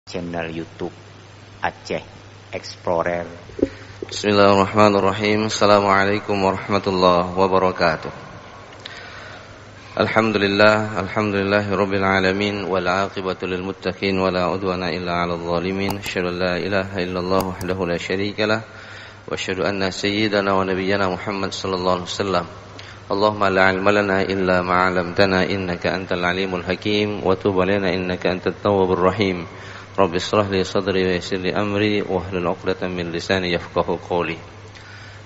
channel YouTube Aceh Explorer. Bismillahirrahmanirrahim. Assalamualaikum warahmatullahi wabarakatuh. Alhamdulillahirabbil alamin wal 'aqibatu lil muttaqin wala udwana illa 'alal zalimin. Asyhadu an la ilaha illallah wahdahu la syarikalah wa asyhadu anna sayyidana wa nabiyyana Muhammad sallallahu alaihi wasallam. Allahumma la 'ilma lana illa ma 'allamtana innaka antal alimul hakim wa tub 'alaina innaka antat tawwabur rahim. Rabbi shrah li sadri wa yassir li amri wahlul 'uqdatam min lisani yafqahu qawli.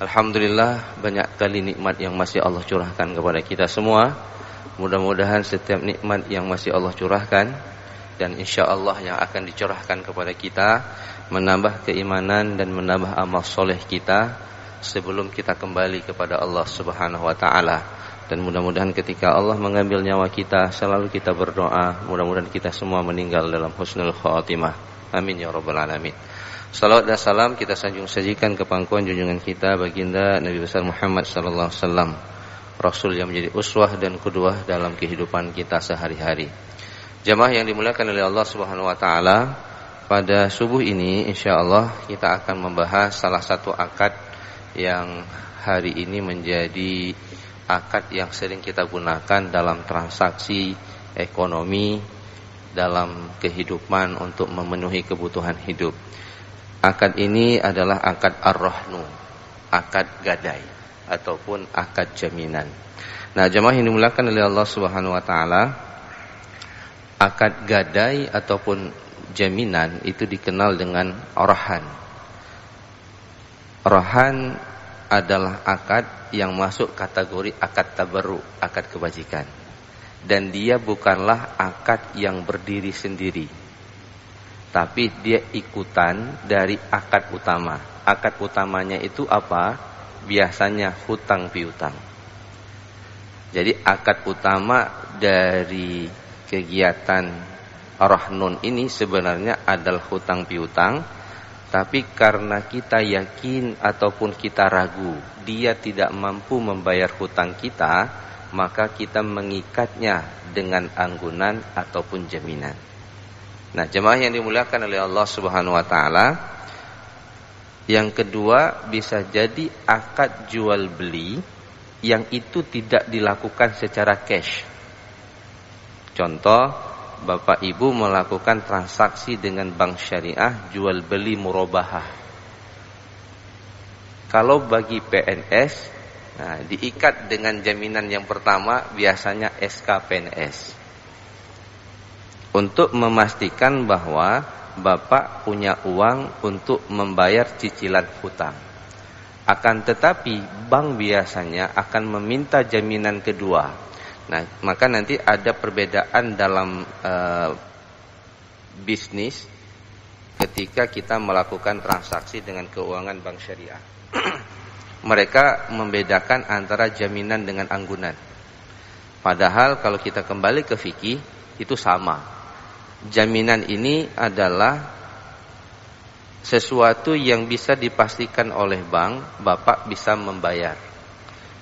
Alhamdulillah, banyak kali nikmat yang masih Allah curahkan kepada kita semua. Mudah-mudahan setiap nikmat yang masih Allah curahkan dan insyaallah yang akan dicurahkan kepada kita menambah keimanan dan menambah amal soleh kita sebelum kita kembali kepada Allah Subhanahu wa taala. Dan mudah-mudahan ketika Allah mengambil nyawa kita, selalu kita berdoa, mudah-mudahan kita semua meninggal dalam husnul khatimah. Amin ya rabbal alamin. Salawat dan salam kita sanjung-sajikan ke pangkuan junjungan kita baginda Nabi besar Muhammad sallallahu alaihi wasallam, Rasul yang menjadi uswah dan qudwah dalam kehidupan kita sehari-hari. Jamaah yang dimuliakan oleh Allah Subhanahu wa taala, pada subuh ini insyaallah kita akan membahas salah satu akad yang hari ini menjadi akad yang sering kita gunakan dalam transaksi ekonomi, dalam kehidupan untuk memenuhi kebutuhan hidup. Akad ini adalah akad ar-rahnu, akad gadai ataupun akad jaminan. Nah, jemaah yang dimuliakan oleh Allah Subhanahu wa taala, akad gadai ataupun jaminan itu dikenal dengan rahan. Rahan adalah akad yang masuk kategori akad tabarru, akad kebajikan. Dan dia bukanlah akad yang berdiri sendiri, tapi dia ikutan dari akad utama. Akad utamanya itu apa? Biasanya hutang piutang. Jadi akad utama dari kegiatan rahnun ini sebenarnya adalah hutang piutang. Tapi karena kita yakin ataupun kita ragu dia tidak mampu membayar hutang kita, maka kita mengikatnya dengan anggunan ataupun jaminan. Nah, jemaah yang dimuliakan oleh Allah Subhanahu wa taala, yang kedua bisa jadi akad jual beli yang itu tidak dilakukan secara cash. Contoh, Bapak Ibu melakukan transaksi dengan bank syariah jual beli murabahah. Kalau bagi PNS, nah, diikat dengan jaminan yang pertama biasanya SK PNS. Untuk memastikan bahwa Bapak punya uang untuk membayar cicilan hutang. Akan tetapi bank biasanya akan meminta jaminan kedua. Nah, maka nanti ada perbedaan dalam bisnis ketika kita melakukan transaksi dengan keuangan bank syariah. Mereka membedakan antara jaminan dengan anggunan. Padahal kalau kita kembali ke fikih itu sama. Jaminan ini adalah sesuatu yang bisa dipastikan oleh bank, Bapak bisa membayar.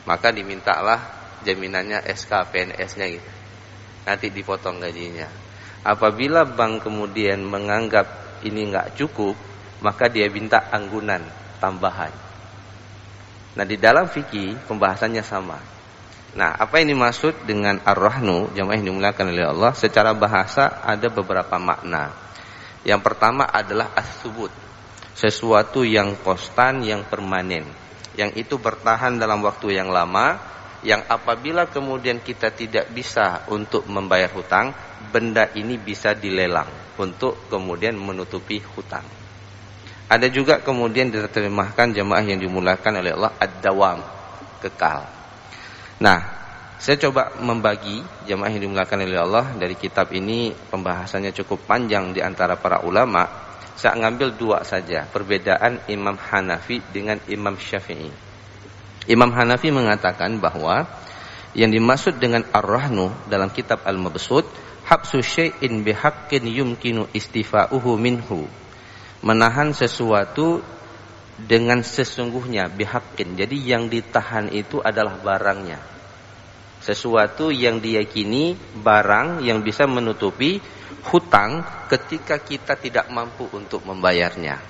Maka dimintalah jaminannya SK PNS-nya gitu. Nanti dipotong gajinya. Apabila bank kemudian menganggap ini enggak cukup, maka dia minta anggunan tambahan. Nah, di dalam fikih pembahasannya sama. Nah, apa yang dimaksud dengan ar-rahnu, jamaah yang dimuliakan oleh Allah, secara bahasa ada beberapa makna. Yang pertama adalah as-subut, sesuatu yang konstan, yang permanen, yang itu bertahan dalam waktu yang lama, yang apabila kemudian kita tidak bisa untuk membayar hutang, benda ini bisa dilelang untuk kemudian menutupi hutang. Ada juga kemudian diterjemahkan jemaah yang dimuliakan oleh Allah ad-dawam, kekal. Nah, saya coba membagi jemaah yang dimuliakan oleh Allah dari kitab ini, pembahasannya cukup panjang di antara para ulama. Saya ngambil dua saja, perbedaan Imam Hanafi dengan Imam Syafi'i. Imam Hanafi mengatakan bahwa yang dimaksud dengan ar-rahnu dalam kitab Al-Mabsut, habsu syai'in bihaqqin yumkinu istifa'uhu minhu. Menahan sesuatu dengan sesungguhnya bihaqqin. Jadi yang ditahan itu adalah barangnya. Sesuatu yang diyakini, barang yang bisa menutupi hutang ketika kita tidak mampu untuk membayarnya.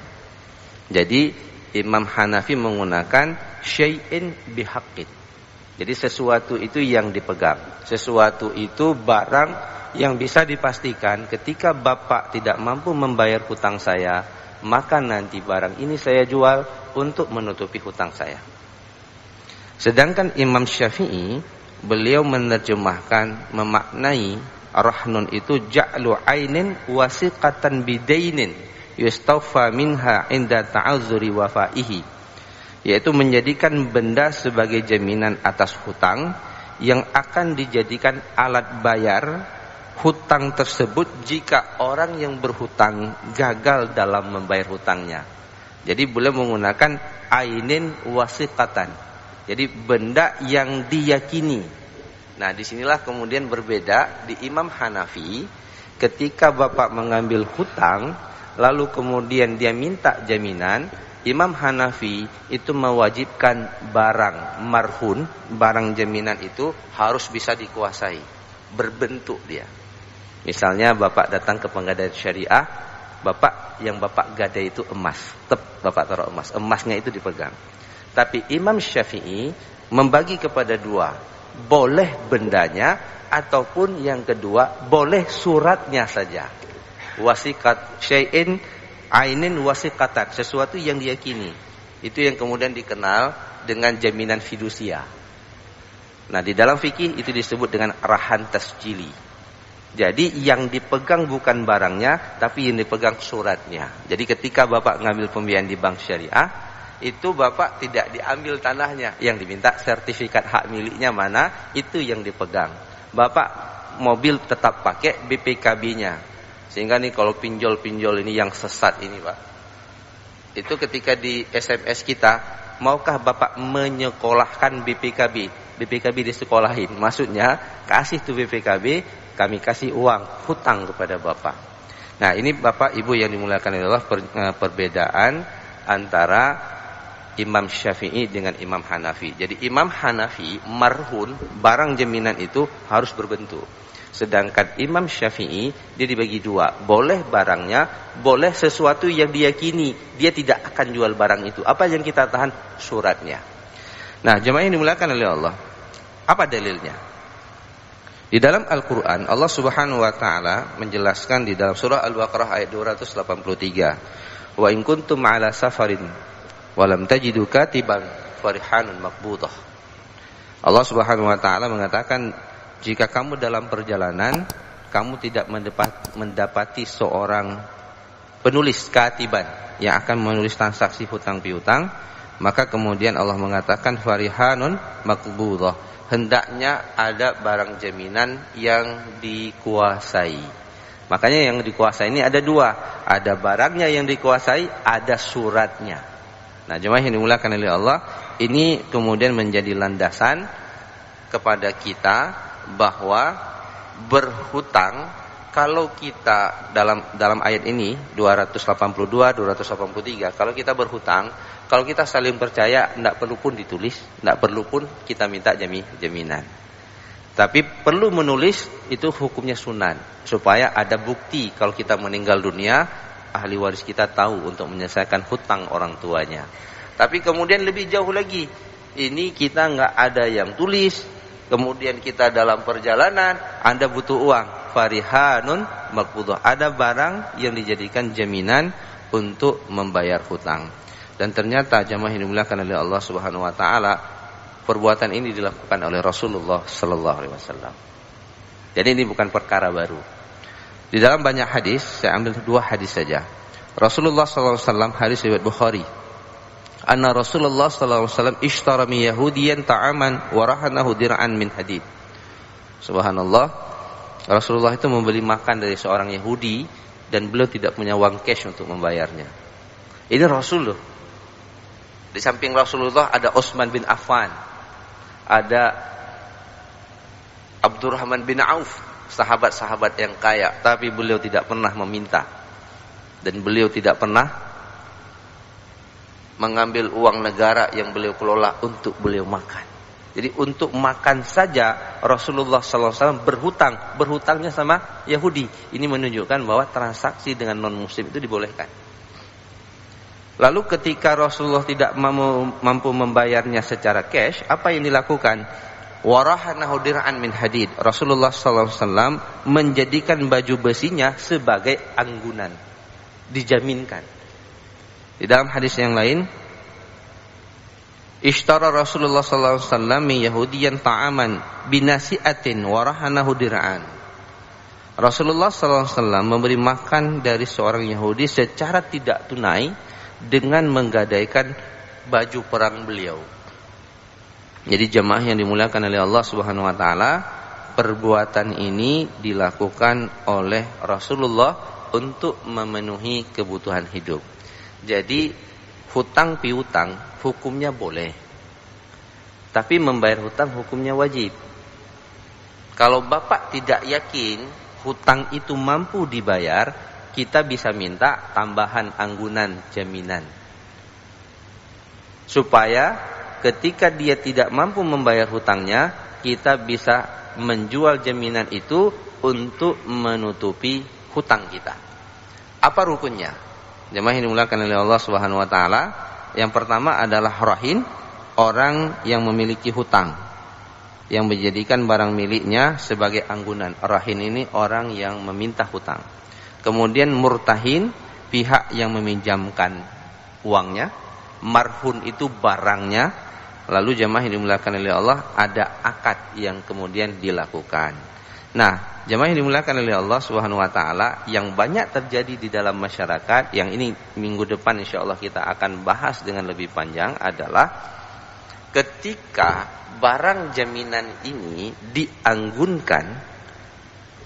Jadi Imam Hanafi menggunakan syai'in bihaqqin. Jadi sesuatu itu yang dipegang. Sesuatu itu barang yang bisa dipastikan ketika bapak tidak mampu membayar hutang saya, maka nanti barang ini saya jual untuk menutupi hutang saya. Sedangkan Imam Syafi'i, beliau menerjemahkan, memaknai rahnun itu ja'lu ainin wasiqatan bidainin yustawfa minha inda ta'azzuri wafaihi, yaitu menjadikan benda sebagai jaminan atas hutang yang akan dijadikan alat bayar hutang tersebut jika orang yang berhutang gagal dalam membayar hutangnya. Jadi beliau menggunakan ainin wasiqatan, jadi benda yang diyakini. Nah, disinilah kemudian berbeda di Imam Hanafi. Ketika bapak mengambil hutang, lalu kemudian dia minta jaminan, Imam Hanafi itu mewajibkan barang marhun, barang jaminan itu harus bisa dikuasai, berbentuk dia. Misalnya bapak datang ke penggadaian syariah, yang bapak gadai itu emas, bapak taruh emas, emasnya itu dipegang. Tapi Imam Syafi'i membagi kepada dua, boleh bendanya ataupun yang kedua boleh suratnya saja. Wasiqat syai'in ainin wasiqatan, sesuatu yang diyakini. Itu yang kemudian dikenal dengan jaminan fidusia. Nah, di dalam fikih itu disebut dengan rahan tasjili. Jadi yang dipegang bukan barangnya, tapi yang dipegang suratnya. Jadi ketika bapak ngambil pembiayaan di bank syariah, itu bapak tidak diambil tanahnya, yang diminta sertifikat hak miliknya mana, itu yang dipegang. Bapak mobil tetap pakai BPKB-nya. Sehingga nih kalau pinjol-pinjol ini yang sesat ini Pak, itu ketika di SMS kita, maukah bapak menyekolahkan BPKB? BPKB disekolahin, maksudnya kasih tuh BPKB, kami kasih uang hutang kepada bapak. Nah, ini bapak ibu yang dimuliakan Allah, perbedaan antara Imam Syafi'i dengan Imam Hanafi. Jadi Imam Hanafi marhun, barang jaminan itu harus berbentuk. Sedangkan Imam Syafi'i dia dibagi dua, boleh barangnya, boleh sesuatu yang diyakini dia tidak akan jual barang itu. Apa yang kita tahan? Suratnya. Nah, jemaah yang dimuliakan oleh Allah, apa dalilnya? Di dalam Al-Quran Allah Subhanahu wa ta'ala menjelaskan di dalam surah Al-Baqarah ayat 283, wa in kuntum ala safarin walam tajidu katiban farihanun maqbudah. Allah Subhanahu wa ta'ala mengatakan, jika kamu dalam perjalanan, kamu tidak mendapati seorang penulis katiban yang akan menulis transaksi hutang piutang, maka kemudian Allah mengatakan farihanun maqbudah, hendaknya ada barang jaminan yang dikuasai. Makanya yang dikuasai ini ada dua, ada barangnya yang dikuasai, ada suratnya. Nah, jemaah yang dimuliakan oleh Allah, ini kemudian menjadi landasan kepada kita bahwa berhutang, kalau kita dalam ayat ini 282, 283, kalau kita berhutang, kalau kita saling percaya, tidak perlu pun ditulis, tidak perlu pun kita minta jaminan. Tapi perlu menulis, itu hukumnya sunan, supaya ada bukti kalau kita meninggal dunia, ahli waris kita tahu untuk menyelesaikan hutang orang tuanya. Tapi kemudian lebih jauh lagi, ini kita nggak ada yang tulis, kemudian kita dalam perjalanan, Anda butuh uang, farihanun maqbudah, ada barang yang dijadikan jaminan untuk membayar hutang. Dan ternyata jamaah yang dimuliakan oleh Allah Subhanahu wa taala, perbuatan ini dilakukan oleh Rasulullah sallallahu alaihi wasallam. Jadi ini bukan perkara baru. Di dalam banyak hadis, saya ambil dua hadis saja. Rasulullah sallallahu alaihi wasallam, hadis riwayat Bukhari, anna Rasulullah sallallahu alaihi wasallam ishtara min yahudiyan ta'aman wa rahanahu dir'an min hadid. Subhanallah, Rasulullah itu membeli makan dari seorang Yahudi dan beliau tidak punya uang cash untuk membayarnya. Ini Rasul loh. Di samping Rasulullah ada Utsman bin Affan, ada Abdurrahman bin Auf, sahabat-sahabat yang kaya, tapi beliau tidak pernah meminta dan beliau tidak pernah mengambil uang negara yang beliau kelola untuk beliau makan. Jadi untuk makan saja Rasulullah SAW berhutangnya sama Yahudi. Ini menunjukkan bahwa transaksi dengan non-muslim itu dibolehkan. Lalu ketika Rasulullah tidak mampu membayarnya secara cash, apa yang dilakukan? Warahanahu dir'an min hadid. Rasulullah SAW menjadikan baju besinya sebagai anggunan, dijaminkan. Di dalam hadis yang lain, ishtara Rasulullah sallallahu alaihi wasallam min yahudiyan ta'aman binasi'atin warahanahu dir'an. Rasulullah sallallahu alaihi wasallam memberi makan dari seorang Yahudi secara tidak tunai dengan menggadaikan baju perang beliau. Jadi jemaah yang dimuliakan oleh Allah Subhanahu wa taala, perbuatan ini dilakukan oleh Rasulullah untuk memenuhi kebutuhan hidup. Jadi hutang piutang hukumnya boleh, tapi membayar hutang hukumnya wajib. Kalau bapak tidak yakin hutang itu mampu dibayar, kita bisa minta tambahan anggunan jaminan, supaya ketika dia tidak mampu membayar hutangnya, kita bisa menjual jaminan itu untuk menutupi hutang kita. Apa rukunnya? Jemaah yang dimuliakan oleh Allah Subhanahu wa taala, yang pertama adalah rahin, orang yang memiliki hutang, yang menjadikan barang miliknya sebagai anggunan. Rahin ini orang yang meminta hutang. Kemudian murtahin, pihak yang meminjamkan uangnya. Marhun itu barangnya. Lalu jemaah yang dimuliakan oleh Allah, ada akad yang kemudian dilakukan. Nah, jemaah yang dimuliakan oleh Allah Subhanahu wa taala, yang banyak terjadi di dalam masyarakat, yang ini minggu depan insyaallah kita akan bahas dengan lebih panjang, adalah ketika barang jaminan ini dianggunkan,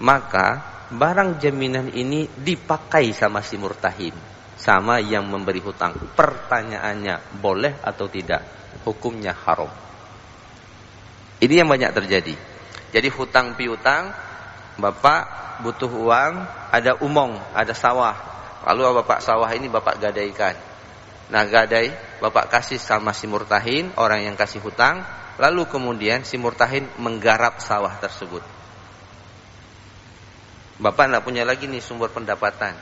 maka barang jaminan ini dipakai sama si murtahin, sama yang memberi hutang. Pertanyaannya, boleh atau tidak? Hukumnya haram. Ini yang banyak terjadi. Jadi hutang piutang, bapak butuh uang, ada umong, ada sawah. Lalu bapak sawah ini bapak gadaikan. Nah, gadai bapak kasih sama si murtahin, orang yang kasih hutang. Lalu kemudian si murtahin menggarap sawah tersebut. Bapak tidak punya lagi nih sumber pendapatan,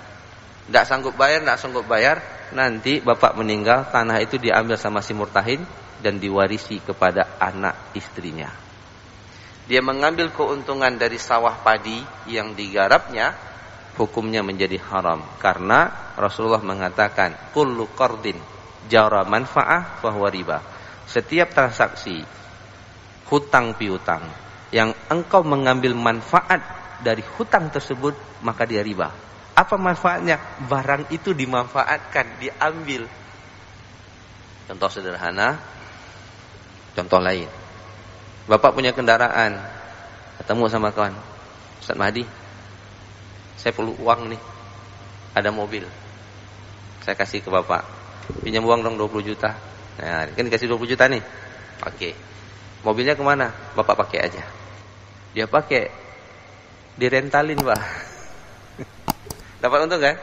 tidak sanggup bayar, nanti bapak meninggal, tanah itu diambil sama si murtahin dan diwarisi kepada anak istrinya. Dia mengambil keuntungan dari sawah padi yang digarapnya, hukumnya menjadi haram. Karena Rasulullah mengatakan, kullu qardin jara manfa'ah fahuwa riba. Setiap transaksi hutang piutang yang engkau mengambil manfaat dari hutang tersebut, maka dia riba. Apa manfaatnya? Barang itu dimanfaatkan, diambil. Contoh sederhana, contoh lain. Bapak punya kendaraan, ketemu sama kawan, Ustaz Mahdi, saya perlu uang nih, ada mobil, saya kasih ke bapak, pinjam uang dong 20 juta. Nah, kan dikasih 20 juta nih, oke. Mobilnya kemana? Bapak pakai aja. Dia pakai, direntalin pak. Dapat untung kan?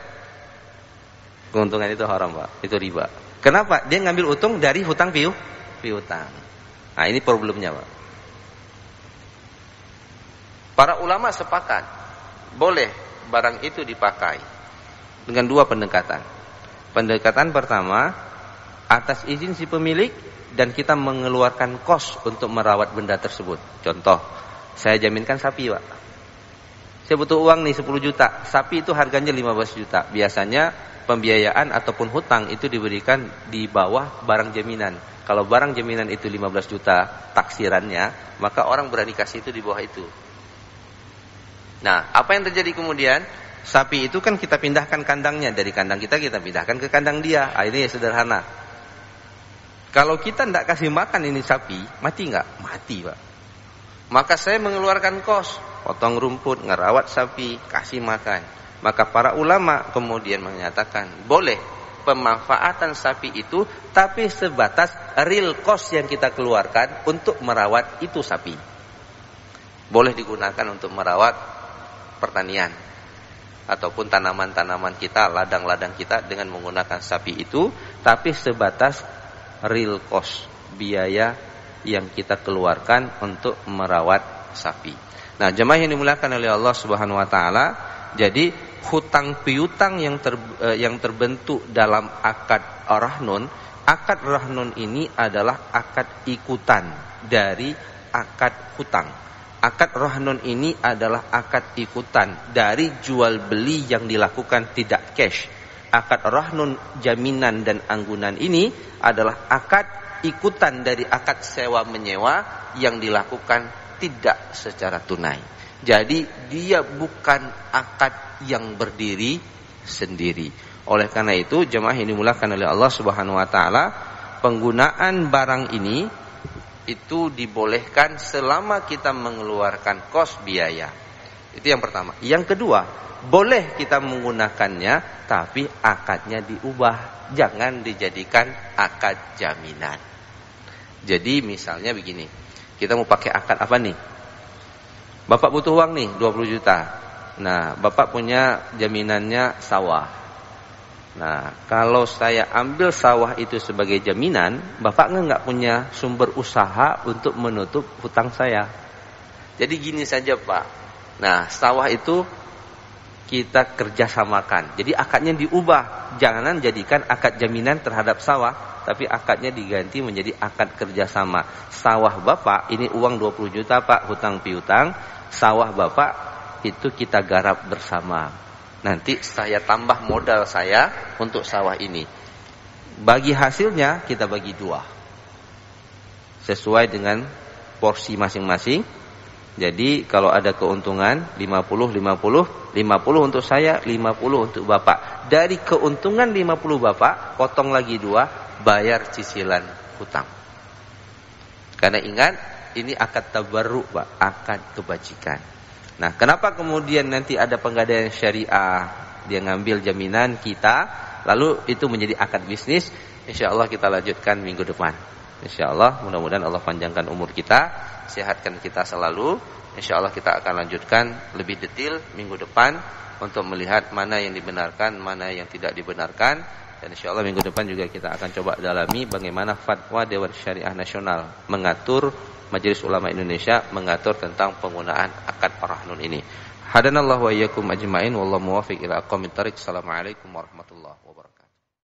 Keuntungan itu haram pak, itu riba. Kenapa? Dia ngambil untung dari hutang piutang. Nah, ini problemnya pak. Para ulama sepakat boleh barang itu dipakai dengan dua pendekatan. Pendekatan pertama, atas izin si pemilik dan kita mengeluarkan kos untuk merawat benda tersebut. Contoh, saya jaminkan sapi pak, saya butuh uang nih 10 juta. Sapi itu harganya 15 juta. Biasanya pembiayaan ataupun hutang itu diberikan di bawah barang jaminan. Kalau barang jaminan itu 15 juta taksirannya, maka orang berani kasih itu di bawah itu. Nah, apa yang terjadi kemudian? Sapi itu kan kita pindahkan kandangnya, dari kandang kita pindahkan ke kandang dia. Ini sederhana. Kalau kita tidak kasih makan ini sapi, mati nggak? Mati pak. Maka saya mengeluarkan kos, potong rumput, ngerawat sapi, kasih makan. Maka para ulama kemudian menyatakan boleh pemanfaatan sapi itu, tapi sebatas real cost yang kita keluarkan untuk merawat itu sapi. Boleh digunakan untuk merawat pertanian ataupun tanaman-tanaman kita, ladang-ladang kita dengan menggunakan sapi itu, tapi sebatas real cost, biaya yang kita keluarkan untuk merawat sapi. Nah, jemaah yang dimuliakan oleh Allah Subhanahu wa taala, jadi hutang piutang yang terbentuk dalam akad rahnun ini adalah akad ikutan dari akad hutang. Akad rahnun ini adalah akad ikutan dari jual beli yang dilakukan tidak cash. Akad rahnun jaminan dan anggunan ini adalah akad ikutan dari akad sewa menyewa yang dilakukan tidak secara tunai. Jadi dia bukan akad yang berdiri sendiri. Oleh karena itu, jemaah yang dimuliakan oleh Allah Subhanahu wa taala, penggunaan barang ini itu dibolehkan selama kita mengeluarkan kos biaya. Itu yang pertama. Yang kedua, boleh kita menggunakannya tapi akadnya diubah, jangan dijadikan akad jaminan. Jadi misalnya begini, kita mau pakai akad apa nih? Bapak butuh uang nih 20 juta. Nah, Bapak punya jaminannya sawah. Nah, kalau saya ambil sawah itu sebagai jaminan, Bapak nggak punya sumber usaha untuk menutup hutang saya. Jadi gini saja, Pak. Nah, sawah itu kita kerjasamakan. Jadi akadnya diubah. Jangan jadikan akad jaminan terhadap sawah, tapi akadnya diganti menjadi akad kerjasama. Sawah Bapak, ini uang 20 juta Pak, hutang piutang. Sawah Bapak itu kita garap bersama. Nanti saya tambah modal saya untuk sawah ini. Bagi hasilnya kita bagi 2. Sesuai dengan porsi masing-masing. Jadi kalau ada keuntungan 50 untuk saya, 50 untuk Bapak. Dari keuntungan 50 Bapak, potong lagi 2, bayar cicilan hutang. Karena ingat, ini akad tabarruk, Pak, akad kebajikan. Nah, kenapa kemudian nanti ada penggadaian syariah, dia ngambil jaminan kita, lalu itu menjadi akad bisnis? Insyaallah kita lanjutkan minggu depan. Insyaallah, mudah-mudahan Allah panjangkan umur kita, sehatkan kita selalu. Insyaallah kita akan lanjutkan lebih detail minggu depan untuk melihat mana yang dibenarkan, mana yang tidak dibenarkan. Dan insyaallah minggu depan juga kita akan coba dalami bagaimana fatwa Dewan Syariah Nasional mengatur, Majelis Ulama Indonesia mengatur tentang penggunaan akad rahnun ini. Hadanallahu wa iyyakum ajma'in wallahu muwaffiq ila aqwamit thariq. Assalamualaikum warahmatullahi wabarakatuh.